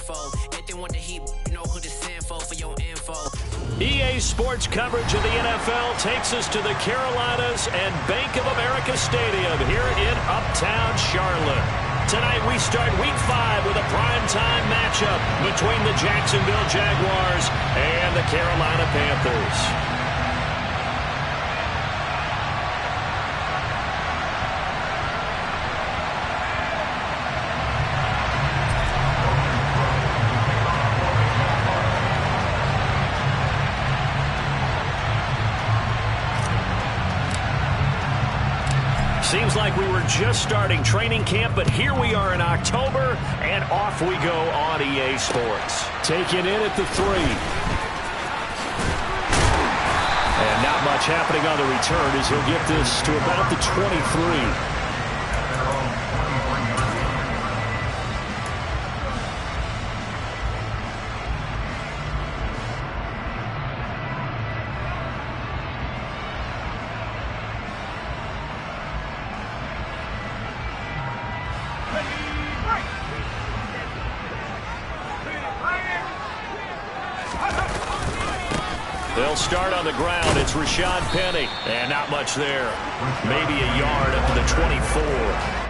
info. If they want the heat, you know who to send for your info. EA Sports coverage of the NFL takes us to the Carolinas and Bank of America Stadium here in Uptown Charlotte. Tonight we start Week 5 with a primetime matchup between the Jacksonville Jaguars and the Carolina Panthers. Seems like we were just starting training camp, but here we are in October, and off we go on EA Sports. Taken in at the 3. And not much happening on the return as he'll get this to about the 23. They'll start on the ground. It's Rashad Penny. And not much there. Maybe a yard up to the 24.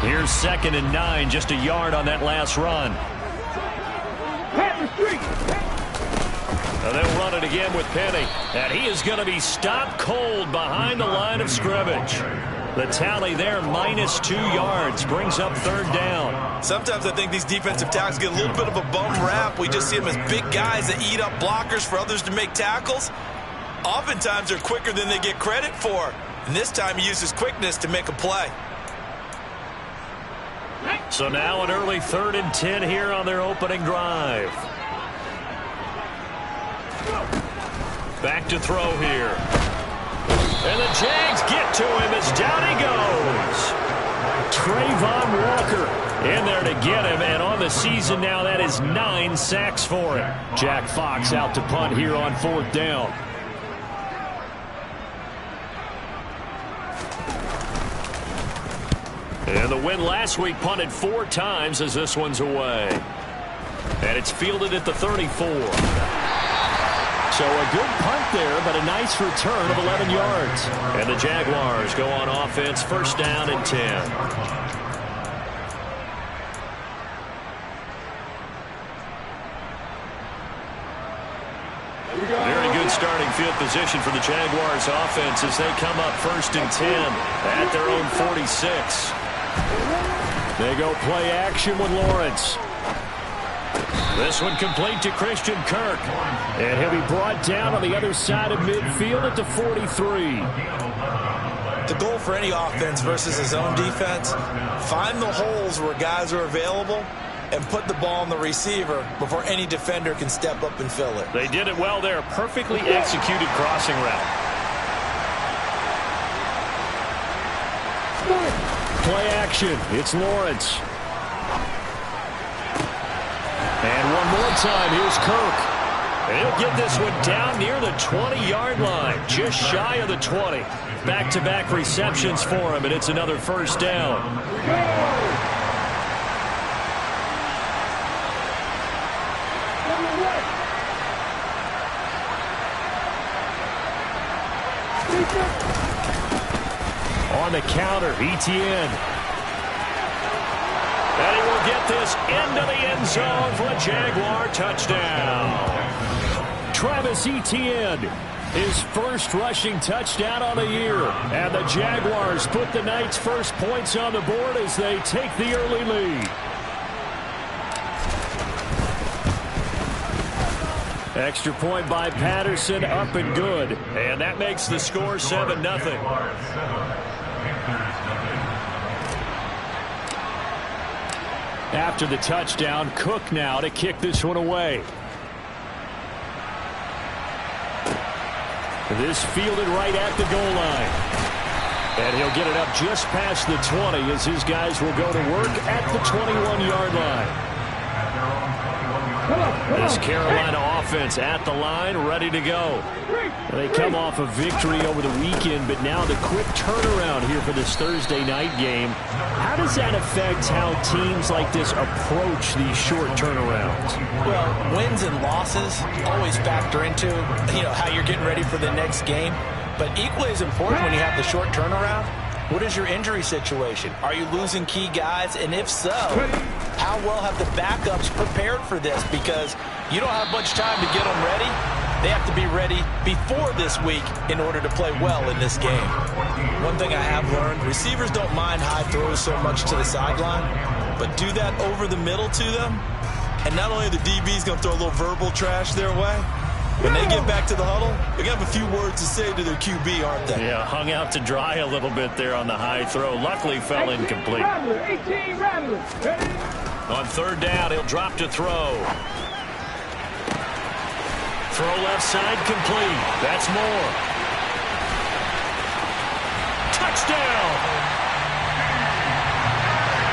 Here's 2nd and 9, just a yard on that last run. And they'll run it again with Penny. And he is going to be stopped cold behind the line of scrimmage. The tally there, -2 yards, brings up 3rd down. Sometimes I think these defensive tackles get a little bit of a bum rap. We just see them as big guys that eat up blockers for others to make tackles. Oftentimes they're quicker than they get credit for. And this time he uses quickness to make a play. So now an early 3rd and 10 here on their opening drive. Back to throw here. And the Jags get to him as down he goes. Trayvon Walker in there to get him, and on the season now that is 9 sacks for him. Jack Fox out to punt here on 4th down. And the win last week punted 4 times as this one's away. And it's fielded at the 34. So a good punt there, but a nice return of 11 yards. And the Jaguars go on offense, 1st down and 10. Very good starting field position for the Jaguars offense as they come up 1st and 10 at their own 46. They go play action with Lawrence. This one complete to Christian Kirk. And he'll be brought down on the other side of midfield at the 43. The goal for any offense versus his own defense, find the holes where guys are available and put the ball on the receiver before any defender can step up and fill it. They did it well there. Perfectly executed crossing route. Play action. It's Lawrence. And one more time, here's Kirk. And he'll get this one down near the 20-yard line, just shy of the 20. Back-to-back receptions for him, and it's another first down. On the counter, Etienne. And he will get this into the end zone for a Jaguar touchdown. Travis Etienne, his first rushing touchdown on the year. And the Jaguars put the night's first points on the board as they take the early lead. Extra point by Patterson, up and good. And that makes the score 7-0. After the touchdown, Cook now to kick this one away. This fielded right at the goal line. And he'll get it up just past the 20 as his guys will go to work at the 21-yard line. This Carolina offense at the line, ready to go. They come off a victory over the weekend, but now the quick turnaround here for this Thursday night game. How does that affect how teams like this approach these short turnarounds? Well, wins and losses always factor into, how you're getting ready for the next game. But equally as important when you have the short turnaround, what is your injury situation? Are you losing key guys? And if so, how well have the backups prepared for this? Because you don't have much time to get them ready. They have to be ready before this week in order to play well in this game. One thing I have learned, receivers don't mind high throws so much to the sideline, but do that over the middle to them, and not only are the DBs going to throw a little verbal trash their way, when they get back to the huddle, they're going to have a few words to say to their QB, aren't they? Yeah, hung out to dry a little bit there on the high throw. Luckily fell incomplete. On third down, he'll drop to throw. Throw left side complete. That's Moore. Touchdown!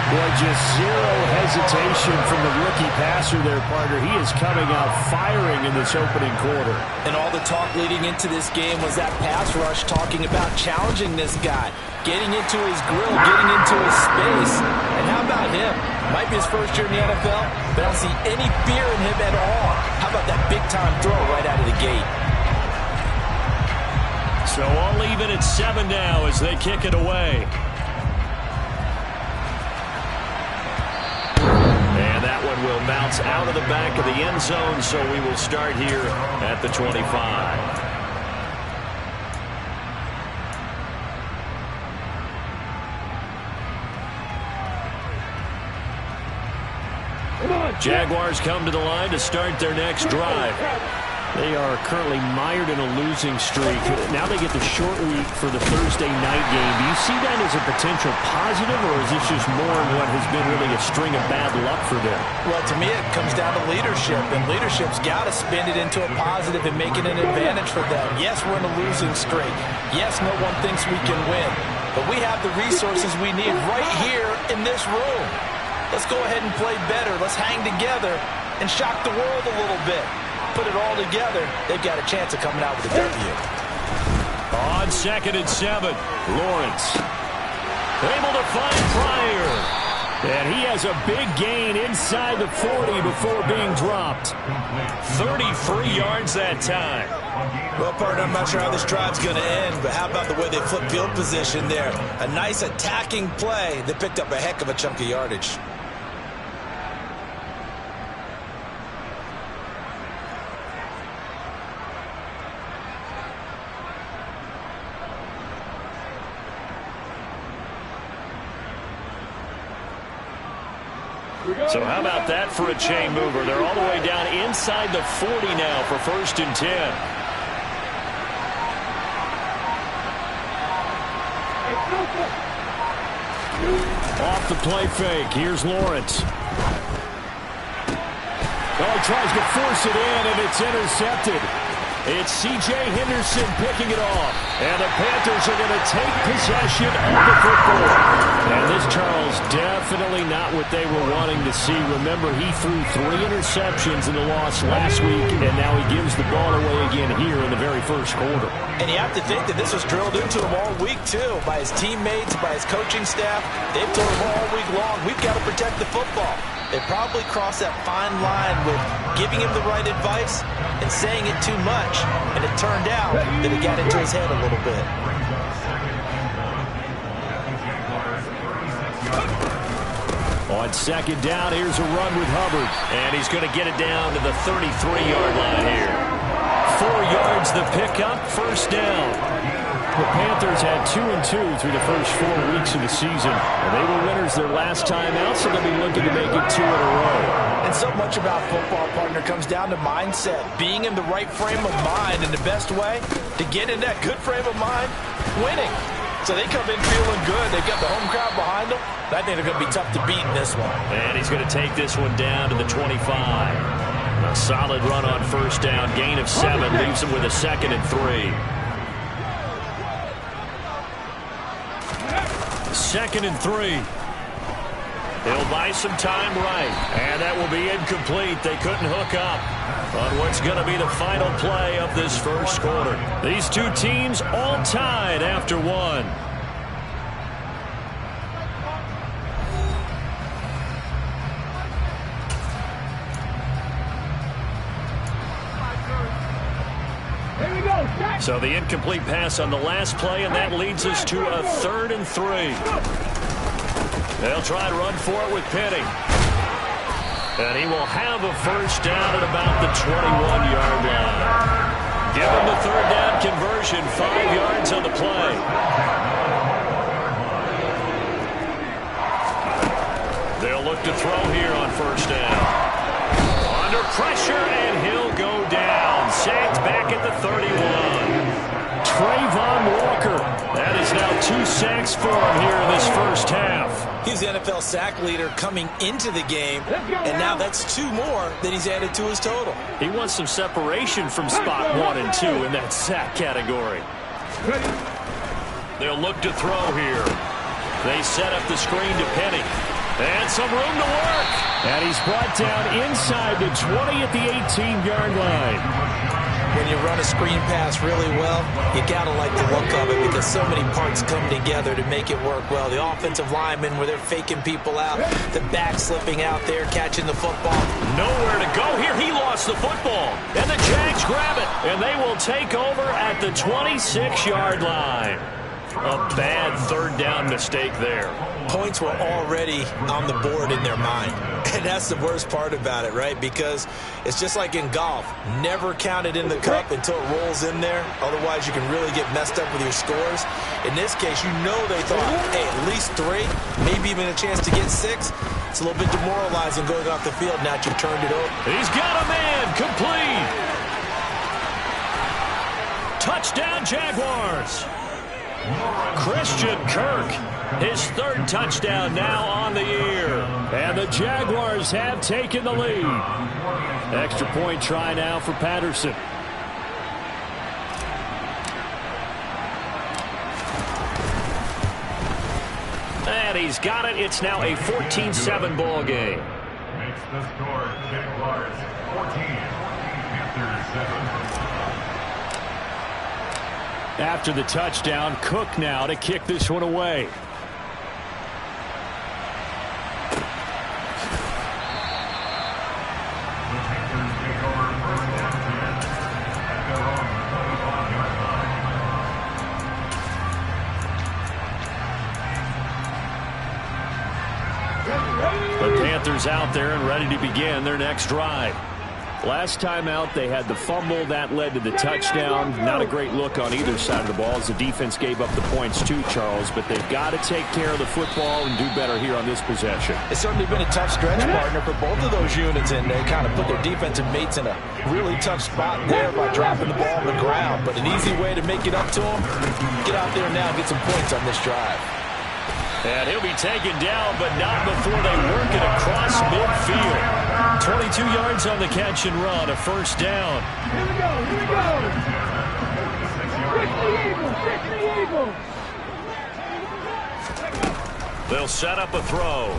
Boy, just zero hesitation from the rookie passer there, partner. He is coming out firing in this opening quarter. And all the talk leading into this game was that pass rush talking about challenging this guy, getting into his grill, getting into his space. And how about him? Might be his first year in the NFL, but I don't see any fear in him at all. How about that big-time throw right out of the gate? So all even at 7 now as they kick it away. And that one will bounce out of the back of the end zone, so we will start here at the 25. Jaguars come to the line to start their next drive. They are currently mired in a losing streak. Now they get the short week for the Thursday night game. Do you see that as a potential positive, or is this just more of what has been really a string of bad luck for them? Well, to me, it comes down to leadership, and leadership's got to spin it into a positive and make it an advantage for them. Yes, we're in a losing streak. Yes, no one thinks we can win, but we have the resources we need right here in this room. Let's go ahead and play better. Let's hang together and shock the world a little bit. Put it all together, they've got a chance of coming out with a W. On 2nd and 7, Lawrence able to find Pryor. And he has a big gain inside the 40 before being dropped. 33 yards that time. Well, partner, I'm not sure how this drive's going to end, but how about the way they flip field position there? A nice attacking play that picked up a heck of a chunk of yardage. So how about that for a chain mover? They're all the way down inside the 40 now for 1st and 10. Off the play fake. Here's Lawrence. Oh, he tries to force it in, and it's intercepted. It's C.J. Henderson picking it off. And the Panthers are going to take possession of the football. And this, Charles, definitely not what they were wanting to see. Remember, he threw 3 interceptions in the loss last week, and now he gives the ball away again here in the very first quarter. And you have to think that this was drilled into him all week, too, by his teammates, by his coaching staff. They've told him all week long, we've got to protect the football. They probably crossed that fine line with giving him the right advice and saying it too much. And it turned out that it got into his head a little bit. On 2nd down, here's a run with Hubbard. And he's going to get it down to the 33-yard line here. 4 yards the pickup, 1st down. The Panthers had 2-2 through the first 4 weeks of the season. And they were winners their last time out, so they'll be looking to make it 2 in a row. And so much about football, partner, comes down to mindset. Being in the right frame of mind, and the best way to get in that good frame of mind, winning. So they come in feeling good. They've got the home crowd behind them. I think they're going to be tough to beat in this one. And he's going to take this one down to the 25. A solid run on 1st down. Gain of 7 leaves him with a 2nd and 3. 2nd and 3. He'll buy some time right. And that will be incomplete. They couldn't hook up on what's going to be the final play of this first quarter. These two teams all tied after 1. So the incomplete pass on the last play, and that leads us to a 3rd and 3. They'll try to run for it with Penny. And he will have a 1st down at about the 21-yard line. Give him the 3rd down conversion, 5 yards on the play. They'll look to throw here on 1st down. Under pressure, and he'll go down. Sacked back at the 31. Trayvon Walker. That is now 2 sacks for him here in this first half. He's the NFL sack leader coming into the game, and now that's 2 more that he's added to his total. He wants some separation from spot 1 and 2 in that sack category. They'll look to throw here. They set up the screen to Penny. And some room to work. And he's brought down inside the 20 at the 18-yard line. When you run a screen pass really well, you got to like the look of it because so many parts come together to make it work well. The offensive linemen where they're faking people out, the back slipping out there, catching the football. Nowhere to go here. He lost the football. And the Jags grab it. And they will take over at the 26-yard line. A bad 3rd down mistake there. Points were already on the board in their mind. And that's the worst part about it, right? Because it's just like in golf. Never count it in the cup until it rolls in there. Otherwise, you can really get messed up with your scores. In this case, you know they thought, hey, at least 3, maybe even a chance to get 6. It's a little bit demoralizing going off the field now that you've turned it over. He's got a man. Complete. Touchdown, Jaguars. Christian Kirk, his 3rd touchdown now on the year. And the Jaguars have taken the lead. Extra point try now for Patterson. And he's got it. It's now a 14-7 ball game. Makes the score Jaguars 14, Panthers 7. After the touchdown, Cook now to kick this one away. The Panthers out there and ready to begin their next drive. Last time out, they had the fumble. That led to the touchdown. Not a great look on either side of the ball as the defense gave up the points too, Charles. But they've got to take care of the football and do better here on this possession. It's certainly been a tough stretch, partner, for both of those units, and they kind of put their defensive mates in a really tough spot there by dropping the ball on the ground. But an easy way to make it up to them, get out there now and get some points on this drive. And he'll be taken down, but not before they work it across midfield. 22 yards on the catch and run, a first down. Here we go, here we go. Fix the Eagles, fix the Eagles. They'll set up a throw.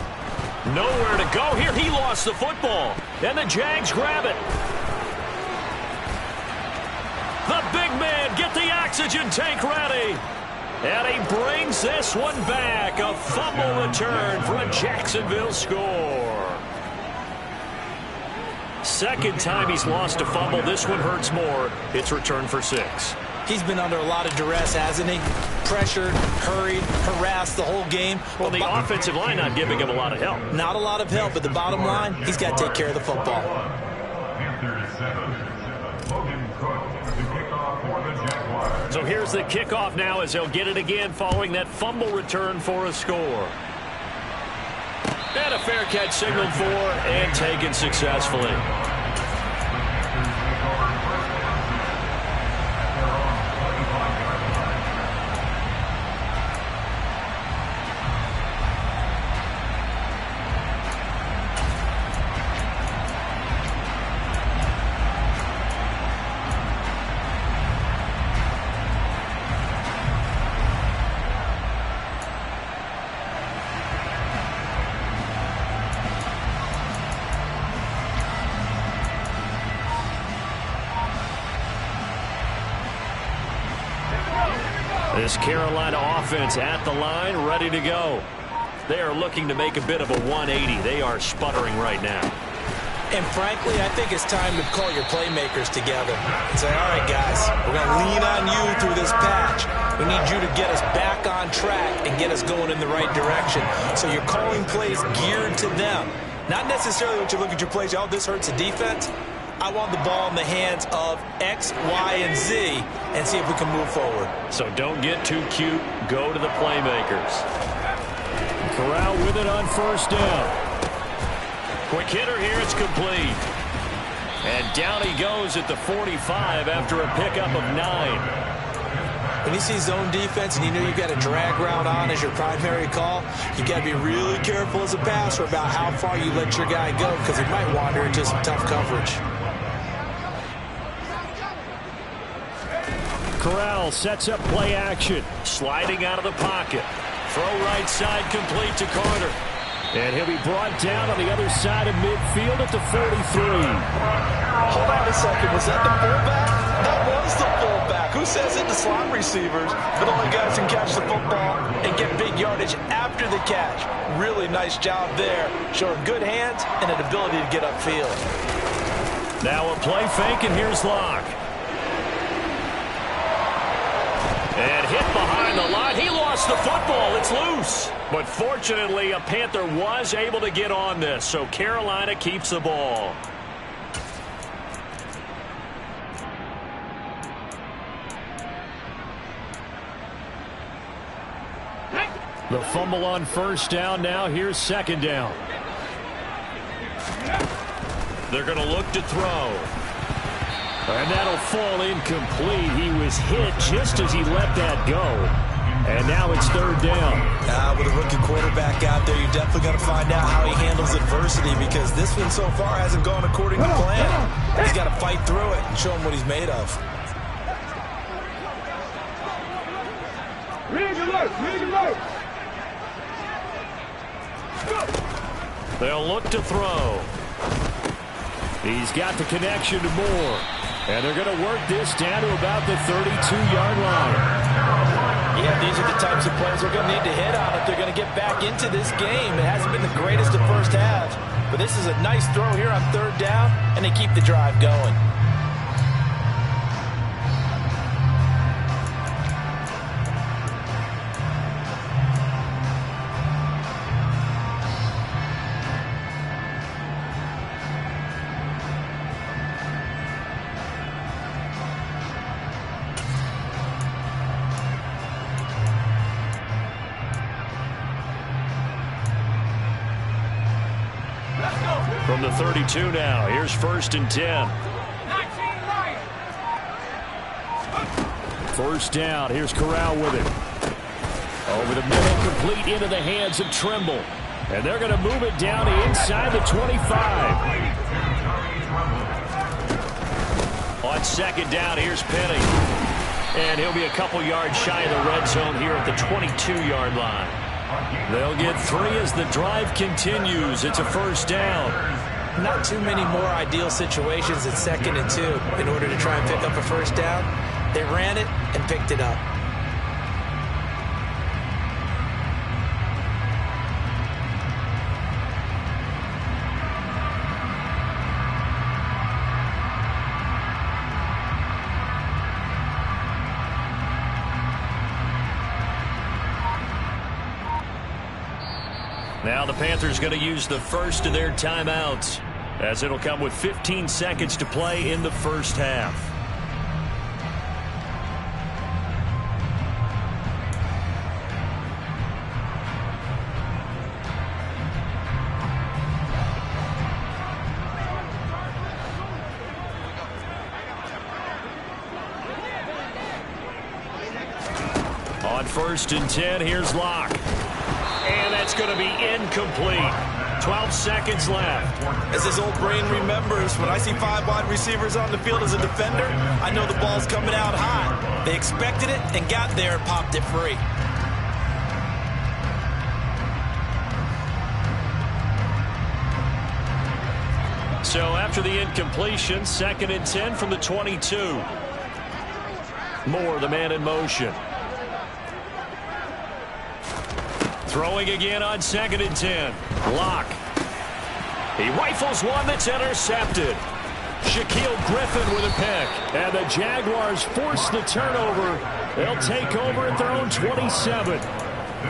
Nowhere to go here. He lost the football. And the Jags grab it. The big man, get the oxygen tank ready. And he brings this one back. A fumble return for a Jacksonville score. Second time he's lost a fumble. This one hurts more. It's returned for 6. He's been under a lot of duress, hasn't he? Pressured, hurried, harassed the whole game. Well, the offensive line not giving him a lot of help. Not a lot of help, but the bottom line, he's got to take care of the football. So here's the kickoff now as they'll get it again following that fumble return for a score. And a fair catch signaled for and taken successfully. This Carolina offense at the line, ready to go. They are looking to make a bit of a 180. They are sputtering right now. And frankly, I think it's time to call your playmakers together and say, all right, guys, we're going to lean on you through this patch. We need you to get us back on track and get us going in the right direction. So you're calling plays geared to them. Not necessarily what you look at your plays, oh, this hurts the defense. I want the ball in the hands of X, Y, and Z and see if we can move forward. So don't get too cute. Go to the playmakers. Corral with it on first down. Quick hitter here. It's complete. And down he goes at the 45 after a pickup of 9. When you see zone defense and you know you've got a drag route on as your primary call, you've got to be really careful as a passer about how far you let your guy go because he might wander into some tough coverage. Corral sets up play action. Sliding out of the pocket. Throw right side complete to Carter. And he'll be brought down on the other side of midfield at the 43. Hold on a second. Was that the fullback? That was the fullback. Who says it? The slot receivers. But only guys can catch the football and get big yardage after the catch. Really nice job there. Showing good hands and an ability to get upfield. Now a play fake, and here's Locke. And hit behind the line. He lost the football. It's loose. But fortunately, a Panther was able to get on this, so Carolina keeps the ball. The fumble on first down now. Here's second down. They're going to look to throw. And that'll fall incomplete. He was hit just as he let that go. And now it's third down. With a rookie quarterback out there, you're definitely going to find out how he handles adversity because this one so far hasn't gone according to plan. He's got to fight through it and show him what he's made of. They'll look to throw. He's got the connection to Moore. And they're going to work this down to about the 32-yard line. Yeah, these are the types of plays they're going to need to hit on if they're going to get back into this game. It hasn't been the greatest of first halves, but this is a nice throw here on third down, and they keep the drive going. From the 32 now, here's 1st and 10. First down, here's Corral with it. Over the middle, complete into the hands of Trimble. And they're going to move it down to inside the 25. On 2nd down, here's Penny. And he'll be a couple yards shy of the red zone here at the 22-yard line. They'll get 3 as the drive continues. It's a 1st down. Not too many more ideal situations at 2nd and 2 in order to try and pick up a 1st down. They ran it and picked it up. Now the Panthers going to use the first of their timeouts, as it'll come with 15 seconds to play in the first half. On 1st and 10, here's Locke. And that's going to be incomplete. 12 seconds left. As his old brain remembers, when I see 5 wide receivers on the field as a defender, I know the ball's coming out hot. They expected it and got there and popped it free. So after the incompletion, 2nd and 10 from the 22. Moore, the man in motion. Throwing again on 2nd and 10. Locke. He rifles one that's intercepted. Shaquille Griffin with a pick. And the Jaguars force the turnover. They'll take over at their own 27.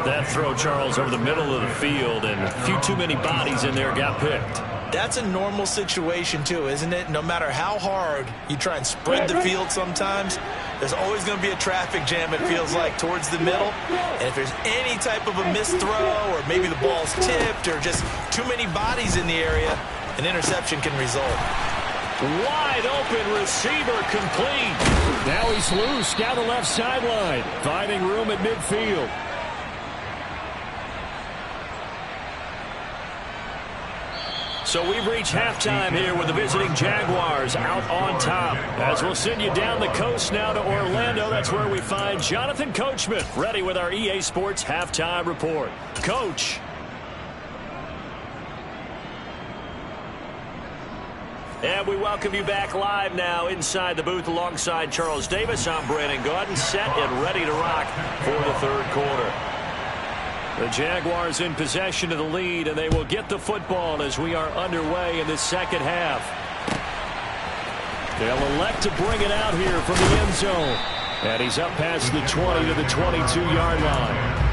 That throw, Charles, over the middle of the field, and a few too many bodies in there got picked. That's a normal situation, too, isn't it? No matter how hard you try and spread the field sometimes, there's always going to be a traffic jam, it feels like, towards the middle. And if there's any type of a missed throw, or maybe the ball's tipped, or just too many bodies in the area, an interception can result. Wide open receiver complete. Now he's loose down the left sideline, finding room at midfield. So we've reached halftime here with the visiting Jaguars out on top. As we'll send you down the coast now to Orlando. That's where we find Jonathan Coachman ready with our EA Sports halftime report. Coach. And we welcome you back live now inside the booth alongside Charles Davis. I'm Brandon Gaudin, set and ready to rock for the 3rd quarter. The Jaguars in possession of the lead, and they will get the football as we are underway in the 2nd half. They'll elect to bring it out here from the end zone. And he's up past the 20 to the 22-yard line.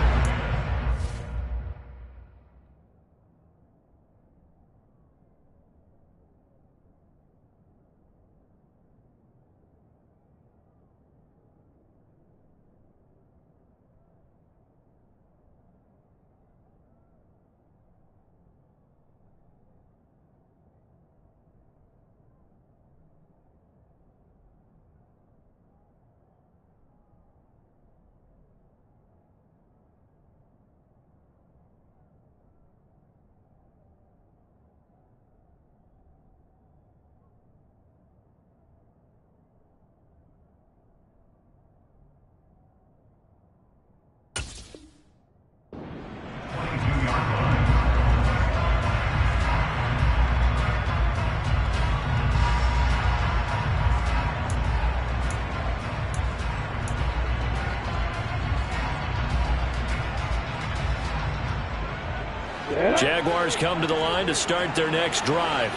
Jaguars come to the line to start their next drive.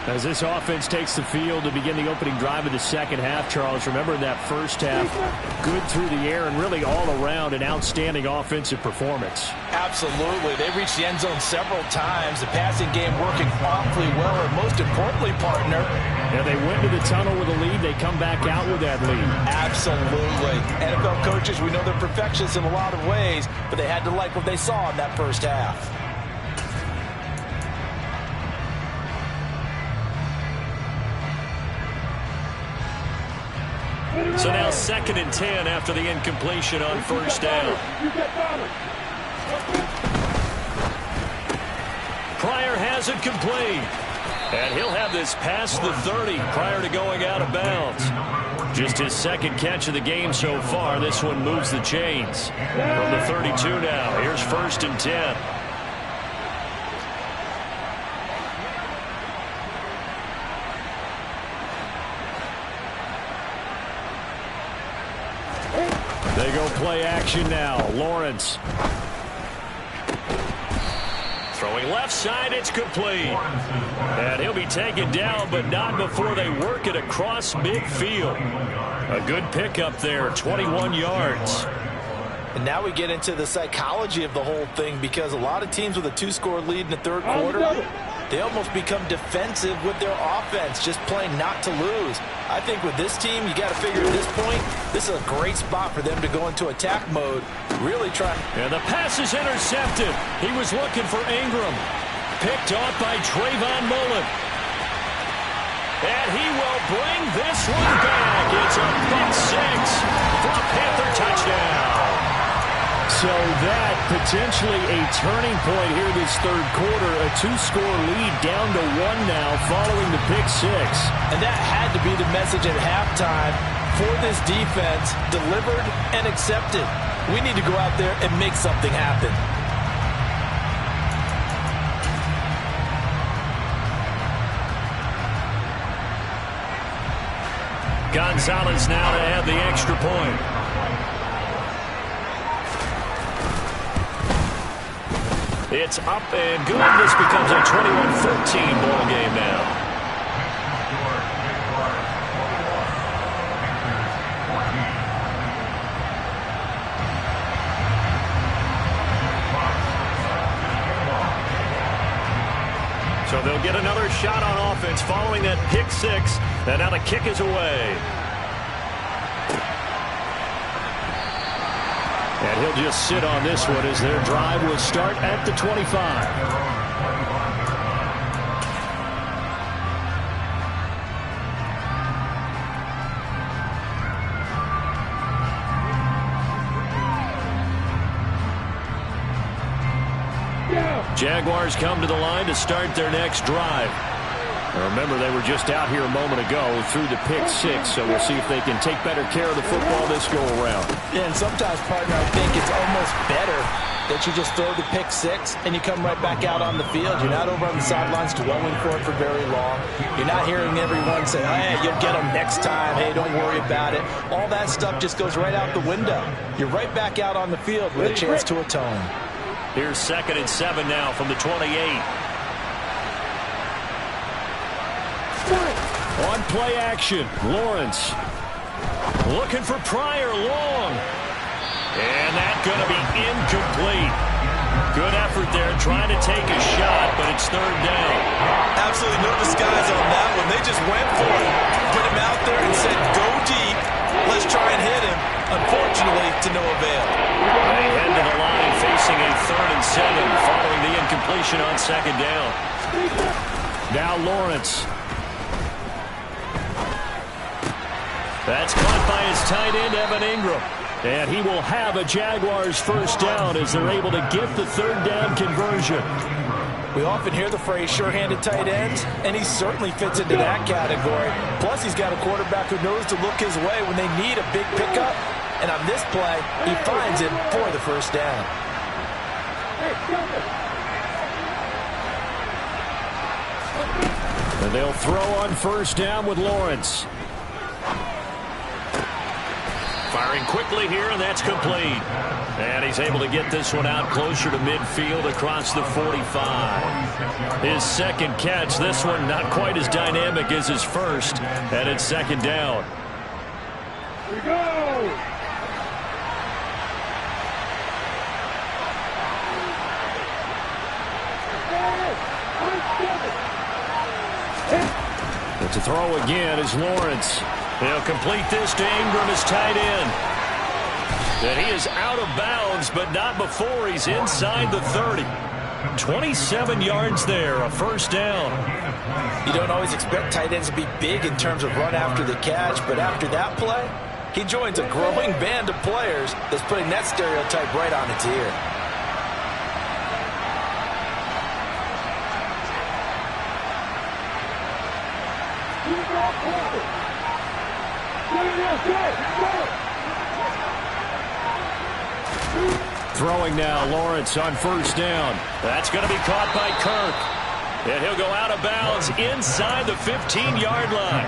As this offense takes the field to begin the opening drive of the 2nd half, Charles, remember in that first half, good through the air and really all around an outstanding offensive performance. Absolutely. They reached the end zone several times. The passing game working awfully well, and most importantly, partner. Yeah, they went to the tunnel with a lead. They come back out with that lead. Absolutely. NFL coaches, we know they're perfectionists in a lot of ways, but they had to like what they saw in that first half. So now 2nd and 10 after the incompletion on first down. Pryor has it complete. And he'll have this past the 30 prior to going out of bounds. Just his 2nd catch of the game so far. This one moves the chains. From the 32 now. Here's 1st and 10. They go play action now. Lawrence. Throwing left side, it's complete. And he'll be taken down, but not before they work it across midfield. A good pickup there, 21 yards. And now we get into the psychology of the whole thing, because a lot of teams with a 2-score lead in the 3rd quarter, they almost become defensive with their offense, just playing not to lose. I think with this team, you got to figure at this point, this is a great spot for them to go into attack mode, really try. And the pass is intercepted. He was looking for Ingram. Picked off by Trayvon Mullen. And he will bring this one back. It's a buck 6 for a Panther touchdown. So that potentially a turning point here this 3rd quarter. A 2-score lead down to 1 now following the pick 6. And that had to be the message at halftime for this defense, delivered and accepted. We need to go out there and make something happen. Gonzalez now to add the extra point. It's up and good. This becomes a 21-14 ball game now. So they'll get another shot on offense following that pick 6. And now the kick is away. And he'll just sit on this one as their drive will start at the 25. Jaguars come to the line to start their next drive. Now remember, they were just out here a moment ago through the pick 6, so we'll see if they can take better care of the football this go-around. Yeah, and sometimes, partner, I think it's almost better that you just throw the pick 6 and you come right back out on the field. You're not over on the sidelines dwelling for it for very long. You're not hearing everyone say, hey, you'll get them next time. Hey, don't worry about it. All that stuff just goes right out the window. You're right back out on the field with a chance to atone. Here's 2nd and 7 now from the 28. On play action, Lawrence. Looking for Pryor, long. And that's going to be incomplete. Good effort there, trying to take a shot, but it's 3rd down. Absolutely no disguise on that one. They just went for it. Put him out there and said, go deep. Let's try and hit him. Unfortunately, to no avail. They head to the line facing a 3rd and 7 following the incompletion on 2nd down. Now Lawrence. That's caught by his tight end, Evan Ingram. And he will have a Jaguars 1st down as they're able to get the 3rd down conversion. We often hear the phrase sure-handed tight ends, and he certainly fits into that category. Plus, he's got a quarterback who knows to look his way when they need a big pickup. And on this play, he finds it for the 1st down. And they'll throw on 1st down with Lawrence. Firing quickly here, and that's complete. And he's able to get this one out closer to midfield across the 45. His 2nd catch, this one not quite as dynamic as his 1st, and it's 2nd down. Here we go! But to throw again is Lawrence. They'll complete this to Ingram, his tight end. And he is out of bounds, but not before he's inside the 30. 27 yards there, a 1st down. You don't always expect tight ends to be big in terms of run after the catch, but after that play, He joins a growing band of players that's putting that stereotype right on its ear. Throwing now, Lawrence on first down. That's going to be caught by Kirk. And he'll go out of bounds inside the 15-yard line.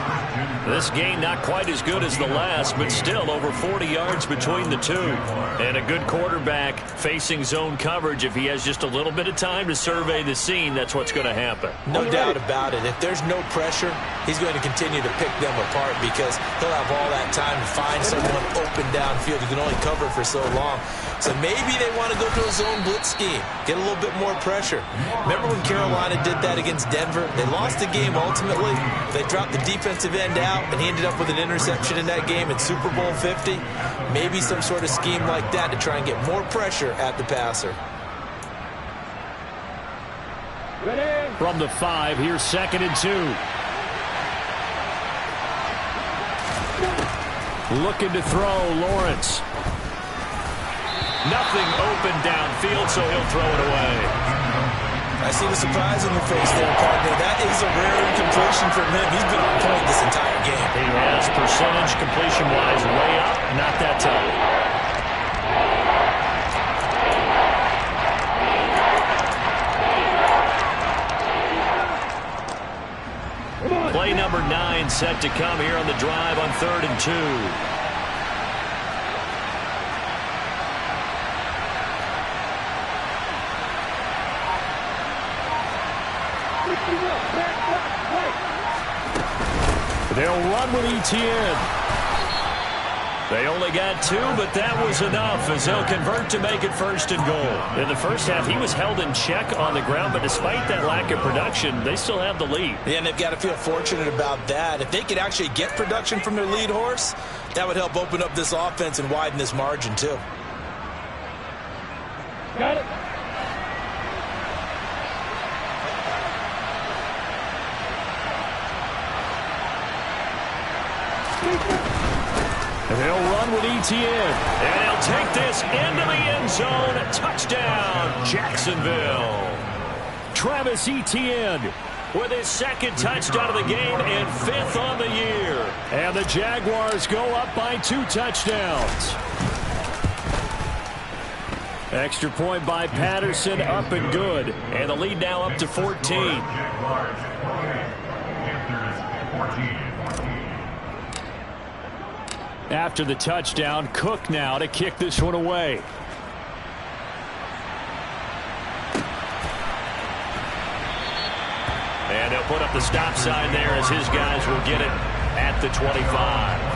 This gain not quite as good as the last, but still over 40 yards between the two. And a good quarterback facing zone coverage. If he has just a little bit of time to survey the scene, that's what's going to happen. No doubt about it. If there's no pressure, he's going to continue to pick them apart because he'll have all that time to find someone open downfield who can only cover for so long. So maybe they want to go to a zone blitz scheme, get a little bit more pressure. Remember when Carolina did that against Denver? They lost the game ultimately. They dropped the defensive end out, and he ended up with an interception in that game in Super Bowl 50. Maybe some sort of scheme like that to try and get more pressure at the passer. From the 5, here's 2nd and 2. Looking to throw, Lawrence. Nothing open downfield, so he'll throw it away. I see the surprise on your face there, partner. That is a rare incompletion from him. He's been on point this entire game. He has percentage completion-wise way up, not that time. Play number 9 set to come here on the drive on 3rd and 2. They'll run with Etienne. They only got 2, but that was enough as they'll convert to make it 1st and goal. In the first half, he was held in check on the ground, but despite that lack of production, they still have the lead. Yeah, and they've got to feel fortunate about that. If they could actually get production from their lead horse, that would help open up this offense and widen this margin, too. Got it. They'll run with Etienne. And they'll take this into the end zone. Touchdown, Jacksonville. Travis Etienne with his 2nd touchdown of the game and 5th on the year. And the Jaguars go up by 2 touchdowns. Extra point by Patterson, up and good. And the lead now up to 14. Jaguars 28, Panthers 14. After the touchdown, Cook now to kick this one away. And they'll put up the stop sign there as his guys will get it at the 25.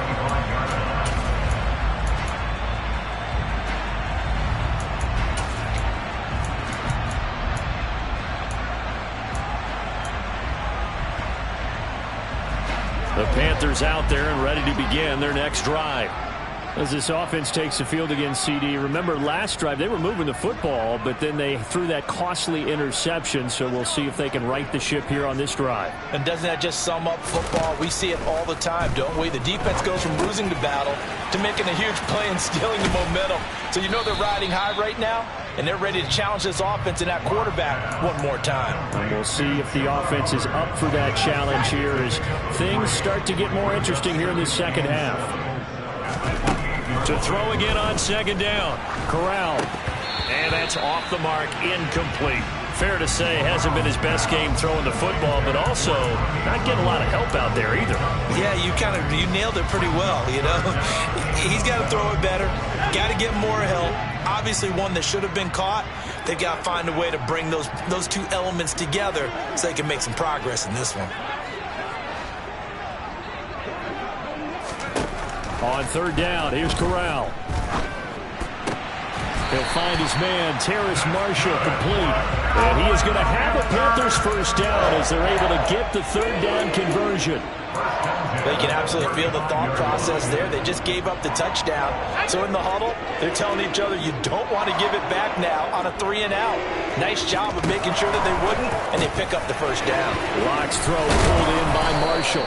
The Panthers out there and ready to begin their next drive. As this offense takes the field against CD, remember last drive they were moving the football, but then they threw that costly interception, so we'll see if they can right the ship here on this drive. And doesn't that just sum up football? We see it all the time, don't we? The defense goes from losing the battle to making a huge play and stealing the momentum. So you know they're riding high right now, and they're ready to challenge this offense and that quarterback one more time. And we'll see if the offense is up for that challenge here as things start to get more interesting here in the second half. To throw again on 2nd down. Corral. And that's off the mark, incomplete. Fair to say, hasn't been his best game throwing the football, but also not getting a lot of help out there either. Yeah, you nailed it pretty well, you know. He's got to throw it better. Got to get more help. Obviously one that should have been caught. They've got to find a way to bring those 2 elements together so they can make some progress in this one. On 3rd down, here's Corral. He'll find his man, Terrace Marshall, complete. And he is going to have a Panthers 1st down as they're able to get the 3rd down conversion. They can absolutely feel the thought process there. They just gave up the touchdown. So in the huddle, they're telling each other, you don't want to give it back now on a 3 and out. Nice job of making sure that they wouldn't, and they pick up the 1st down. Locke's throw pulled in by Marshall.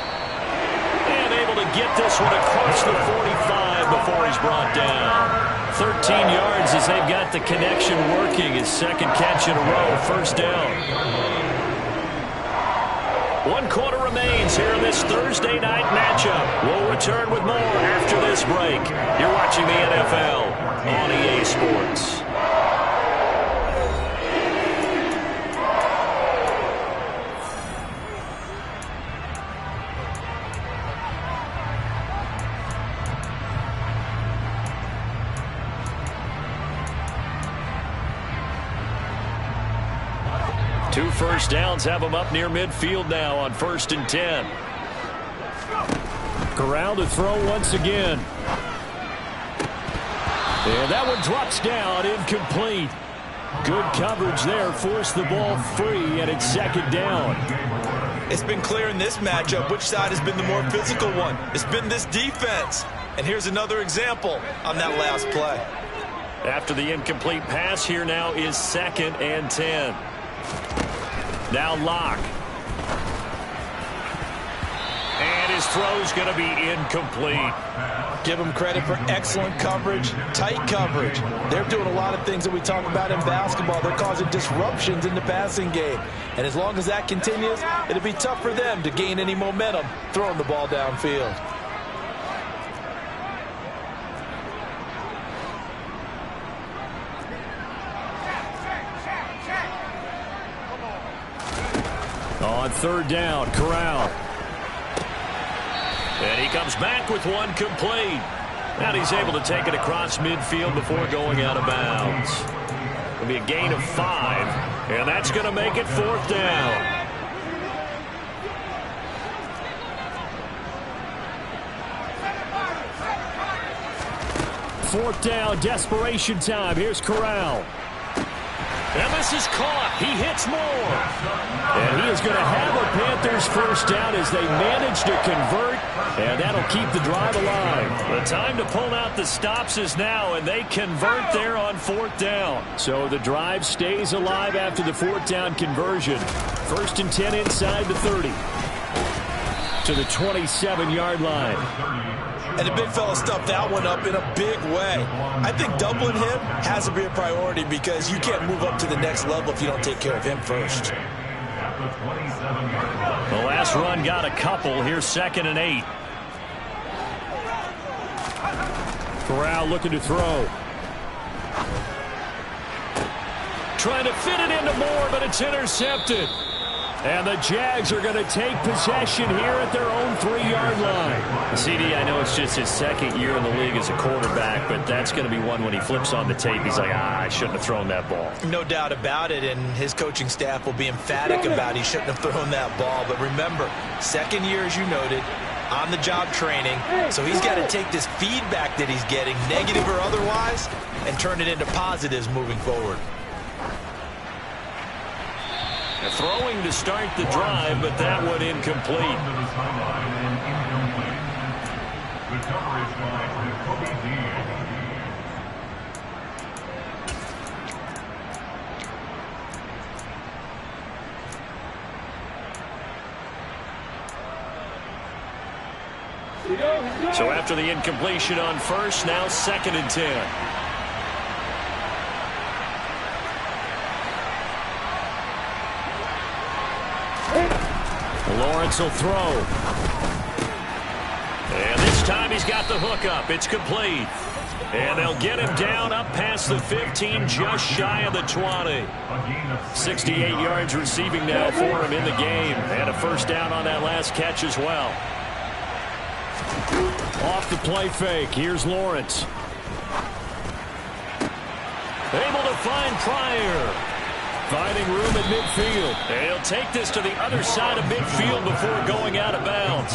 And able to get this one across the 45 before he's brought down. 13 yards as they've got the connection working. His second catch in a row, first down. 1 quarter remains here in this Thursday night matchup. We'll return with more after this break. You're watching the NFL on EA Sports. Two first downs have them up near midfield now on 1st and 10. Corral to throw once again. And that one drops down, incomplete. Good coverage there, forced the ball free, and it's 2nd down. It's been clear in this matchup which side has been the more physical one. It's been this defense. And here's another example on that last play. After the incomplete pass, here now is 2nd and 10. Now Locke. And his throw's going to be incomplete. Give them credit for excellent coverage, tight coverage. They're doing a lot of things that we talk about in basketball. They're causing disruptions in the passing game. And as long as that continues, it'll be tough for them to gain any momentum throwing the ball downfield. On 3rd down, Corral. And he comes back with one complete. And he's able to take it across midfield before going out of bounds. It'll be a gain of 5, and that's going to make it 4th down. Fourth down, desperation time. Here's Corral. And this is caught. He hits more. And he is going to have a Panthers first down as they manage to convert. And that'll keep the drive alive. The time to pull out the stops is now, and they convert there on 4th down. So the drive stays alive after the 4th down conversion. 1st and 10 inside the 30. To the 27-yard line. And the big fella stuffed that one up in a big way. I think doubling him has to be a priority because you can't move up to the next level if you don't take care of him first. The last run got a couple. Here's 2nd and 8. Corral looking to throw. Trying to fit it into Moore, but it's intercepted. And the Jags are going to take possession here at their own 3-yard line. CD, I know it's just his 2nd year in the league as a quarterback, but that's going to be one when he flips on the tape. He's like, I shouldn't have thrown that ball. No doubt about it, and his coaching staff will be emphatic about he shouldn't have thrown that ball. But remember, 2nd year, as you noted, on-the-job training. So he's got to take this feedback that he's getting, negative or otherwise, and turn it into positives moving forward. Throwing to start the drive, but that one incomplete. The coverage by Kobe Dean. So after the incompletion on 1st, now 2nd and 10. Lawrence will throw. And this time he's got the hook up. It's complete. And they'll get him down up past the 15, just shy of the 20. 68 yards receiving now for him in the game. And a first down on that last catch as well. Off the play fake. Here's Lawrence. Able to find Pryor. Finding room at midfield. He'll take this to the other side of midfield before going out of bounds.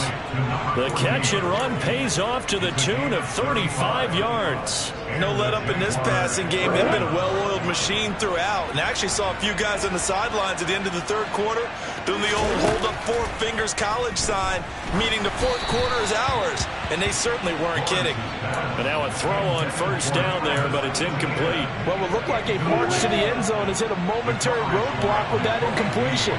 The catch and run pays off to the tune of 35 yards. No let up in this passing game. They've been a well-oiled machine throughout. And I actually saw a few guys on the sidelines at the end of the 3rd quarter doing the old hold up 4 fingers college sign, meaning the 4th quarter is ours. And they certainly weren't kidding. But now a throw on first down there, but it's incomplete. Well, it looked like a march to the end zone has hit a momentary roadblock with that incompletion.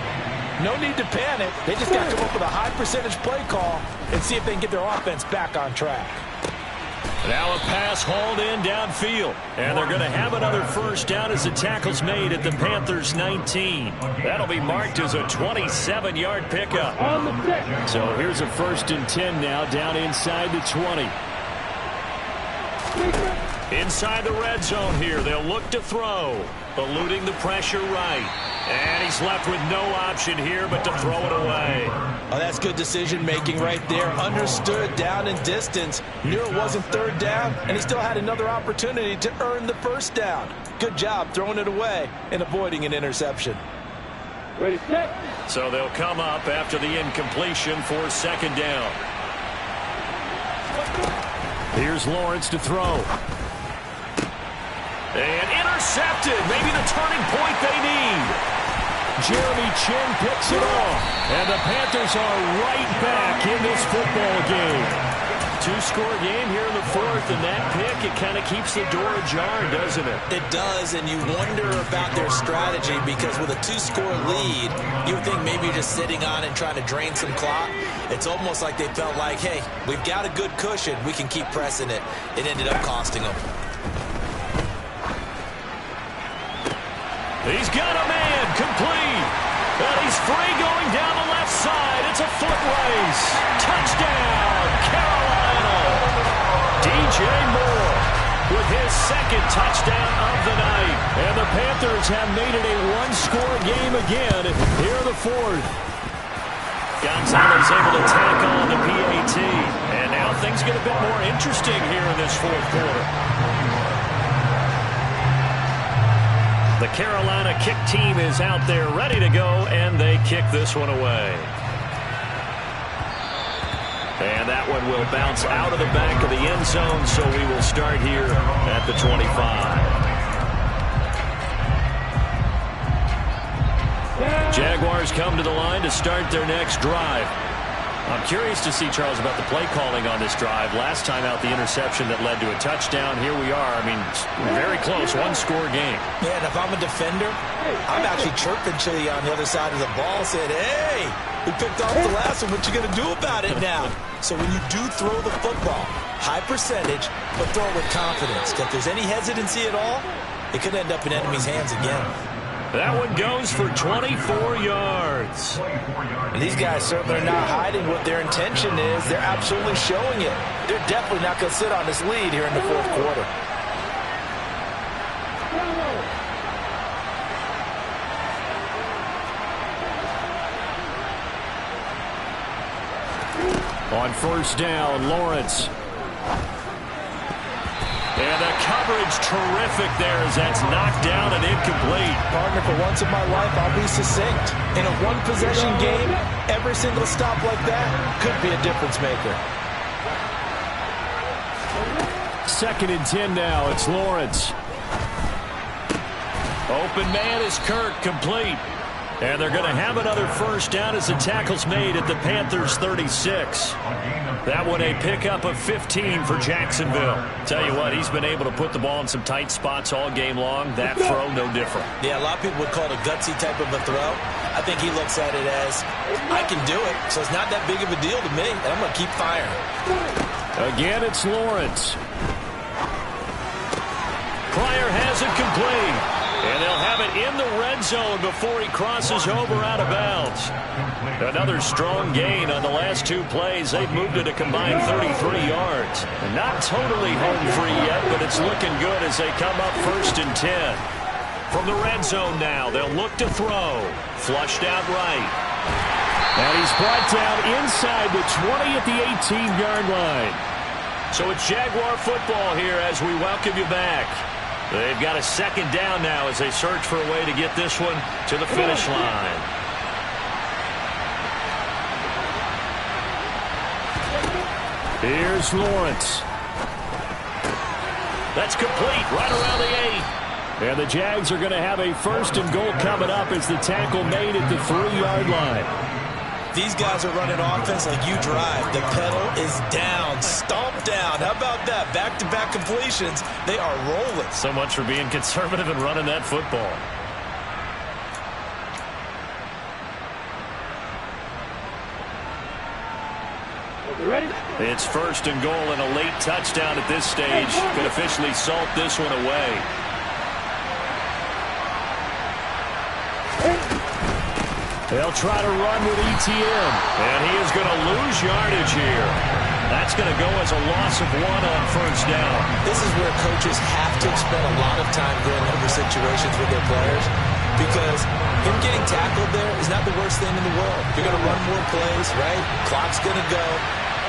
No need to panic. They just got to come up with a high percentage play call and see if they can get their offense back on track. Now a pass hauled in downfield. And they're going to have another first down as the tackle's made at the Panthers' 19. That'll be marked as a 27-yard pickup. So here's a 1st and 10 now down inside the 20. Inside the red zone here. They'll look to throw. Eluding the pressure right. And he's left with no option here but to throw it away. Oh, that's good decision-making right there. Understood down and distance. Knew it wasn't 3rd down, and he still had another opportunity to earn the 1st down. Good job throwing it away and avoiding an interception. Ready, set. So they'll come up after the incompletion for 2nd down. Here's Lawrence to throw. And intercepted. Maybe the turning point they need. Jeremy Chin picks it off. And the Panthers are right back in this football game. 2-score game here in the 4th, and that pick, it kind of keeps the door ajar, doesn't it? It does, and you wonder about their strategy because with a 2-score lead, you would think maybe you're just sitting on and trying to drain some clock. It's almost like they felt like, hey, we've got a good cushion. We can keep pressing it. It ended up costing them. He's got a man complete. And he's free going down the left side. It's a foot race. Touchdown, Carolina. DJ Moore with his 2nd touchdown of the night. And the Panthers have made it a 1-score game again here in the 4th. Gonzalez able to tack on the PAT. And now things get a bit more interesting here in this 4th quarter. The Carolina kick team is out there ready to go, and they kick this one away. And that one will bounce out of the back of the end zone, so we will start here at the 25. Jaguars come to the line to start their next drive. I'm curious to see, Charles, about the play calling on this drive. Last time out, the interception that led to a touchdown. Here we are. I mean, very close, 1-score game. Yeah, and if I'm a defender, I'm actually chirping to you on the other side of the ball, saying, hey, we picked off the last one. What you going to do about it now? So when you do throw the football, high percentage, but throw it with confidence. If there's any hesitancy at all, it could end up in enemy's hands again. That one goes for 24 yards. And these guys certainly are not hiding what their intention is. They're absolutely showing it. They're definitely not going to sit on this lead here in the 4th quarter. On 1st down, Lawrence. And the coverage terrific there as that's knocked down and incomplete. Partner, for once in my life, I'll be succinct. In a 1-possession game, every single stop like that could be a difference maker. 2nd and 10 now. It's Lawrence. Open man is Kirk, complete. And they're going to have another first down as the tackle's made at the Panthers' 36. That one a pickup of 15 for Jacksonville. Tell you what, he's been able to put the ball in some tight spots all game long. That throw, no different. Yeah, a lot of people would call it a gutsy type of a throw. I think he looks at it as, I can do it, so it's not that big of a deal to me, and I'm going to keep firing. Again, it's Lawrence. Pryor has it complete. And they'll have it in the red zone before he crosses over out of bounds. Another strong gain on the last 2 plays. They've moved it a combined 33 yards. Not totally home free yet, but it's looking good as they come up 1st and 10. From the red zone now, they'll look to throw. Flushed out right. And he's brought down inside the 20 at the 18-yard line. So it's Jaguar football here as we welcome you back. They've got a 2nd down now as they search for a way to get this one to the finish line. Here's Lawrence. That's complete right around the 8. And the Jags are going to have a 1st and goal coming up as the tackle made at the 3-yard line. These guys are running offense like you drive. The pedal is down, stomped down. How about that? Back-to-back completions. They are rolling. So much for being conservative and running that football. You ready? It's first and goal, and a late touchdown at this stage could officially salt this one away. They'll try to run with ETN, and he is going to lose yardage here. That's going to go as a loss of 1 on first down. This is where coaches have to spend a lot of time going over situations with their players, because him getting tackled there is not the worst thing in the world. You're going to run more plays, right? Clock's going to go.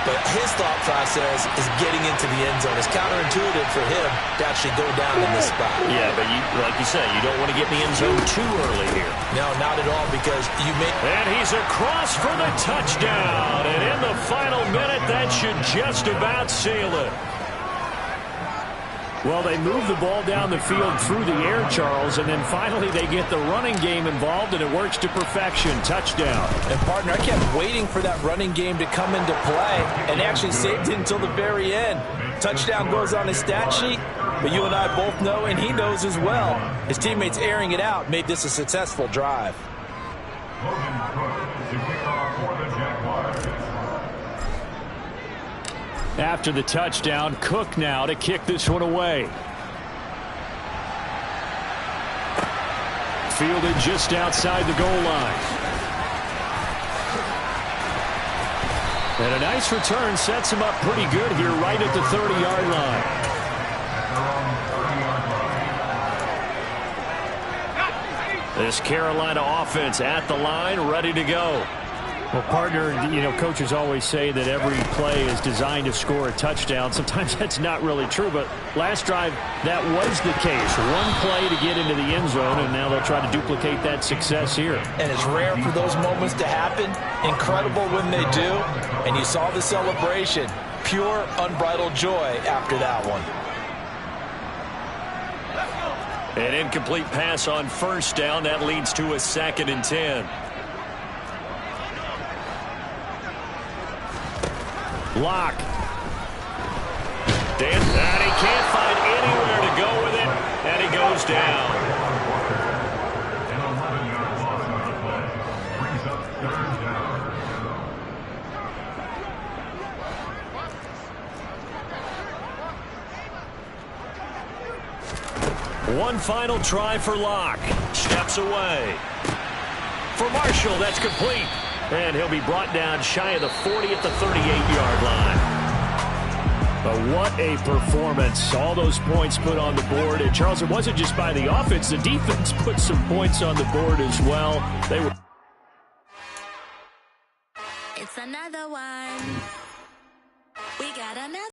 But his thought process is getting into the end zone. It's counterintuitive for him to actually go down in this spot. Yeah, but like you say, you don't want to get in the end zone too early here. No, not at all, because you may... And he's across for the touchdown. And in the final minute, that should just about seal it. Well, they move the ball down the field through the air, Charles, and then finally they get the running game involved, and it works to perfection. Touchdown. And, partner, I kept waiting for that running game to come into play, and actually saved it until the very end. Touchdown goes on his stat sheet, but you and I both know, and he knows as well, his teammates airing it out made this a successful drive. After the touchdown, Cook now to kick this one away. Fielded just outside the goal line. And a nice return sets him up pretty good here right at the 30-yard line. This Carolina offense at the line, ready to go. Well, partner, you know, coaches always say that every play is designed to score a touchdown. Sometimes that's not really true, but last drive, that was the case. One play to get into the end zone, and now they'll try to duplicate that success here. And it's rare for those moments to happen. Incredible when they do. And you saw the celebration. Pure, unbridled joy after that one. An incomplete pass on first down. That leads to a 2nd and 10. Lock. And he can't find anywhere to go with it, and he goes down. One final try for Locke. Steps away. For Marshall, that's complete. And he'll be brought down shy of the 40 at the 38-yard line. But what a performance. All those points put on the board. And, Charles, it wasn't just by the offense. The defense put some points on the board as well. They were... It's another one.